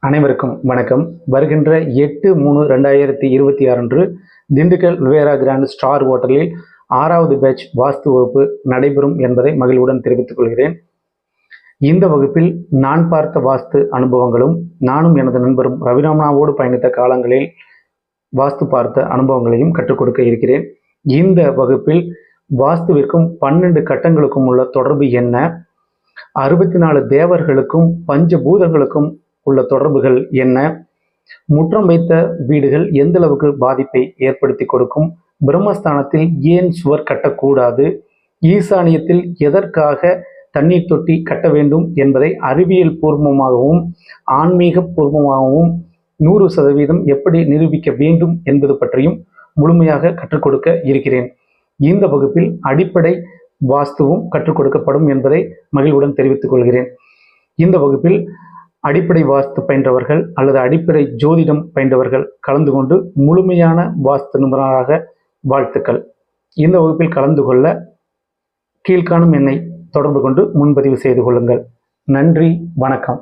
அனைவருக்கும் வணக்கம். வருகின்ற 8/3/2026 அன்று திண்டுக்கல் லுவேரா கிராண்ட் ஸ்டார் ஹோட்டலில் 6வது பேட்ச் வாஸ்து வகுப்பு நடைபெறும் என்பதை மகிழ்வுடன் தெரிவித்துக் கொள்கிறேன். இந்த வகுப்பில் நான் பார்த்த வாஸ்து அனுபவங்களும் நானும் எனது நண்பரும் ரவிராமனாவோடு பயணித்த காலங்களில் வாஸ்து பார்த்த அனுபவங்களையும் கற்றுக் கொடுக்க இருக்கிறேன். இந்த வகுப்பில் வாஸ்துவிற்கும் 12 கட்டங்களுக்கும் உள்ள தொடர்பு என்ன, 64 தேவர்களுக்கும் பஞ்சபூதங்களுக்கும் உள்ள தொடர்புகள் என்ன, முற்றம் வைத்த வீடுகள் எந்த அளவுக்கு பாதிப்பை ஏற்படுத்தி கொடுக்கும், பிரம்மஸ்தானத்தில் ஏன் சுவர் கட்டக்கூடாது, ஈசானியத்தில் எதற்காக தண்ணீர் தொட்டி கட்ட வேண்டும் என்பதை அறிவியல் பூர்வமாகவும் ஆன்மீக பூர்வமாகவும் 100% எப்படி நிரூபிக்க வேண்டும் என்பது பற்றியும் முழுமையாக கற்றுக் கொடுக்க இருக்கிறேன். இந்த வகுப்பில் அடிப்படை வாஸ்துவும் கற்றுக் கொடுக்கப்படும் என்பதை மகிழ்வுடன் தெரிவித்துக் கொள்கிறேன். இந்த வகுப்பில் அடிப்படை வாஸ்து பயின்றவர்கள் அல்லது அடிப்படை ஜோதிடம் பயின்றவர்கள் கலந்து கொண்டு முழுமையான வாஸ்து நிபுணராக வாழ்த்துக்கள். இந்த வகுப்பில் கலந்து கொள்ள கீழ்காணும் எண்ணை தொடர்பு கொண்டு முன்பதிவு செய்து கொள்ளுங்கள். நன்றி, வணக்கம்.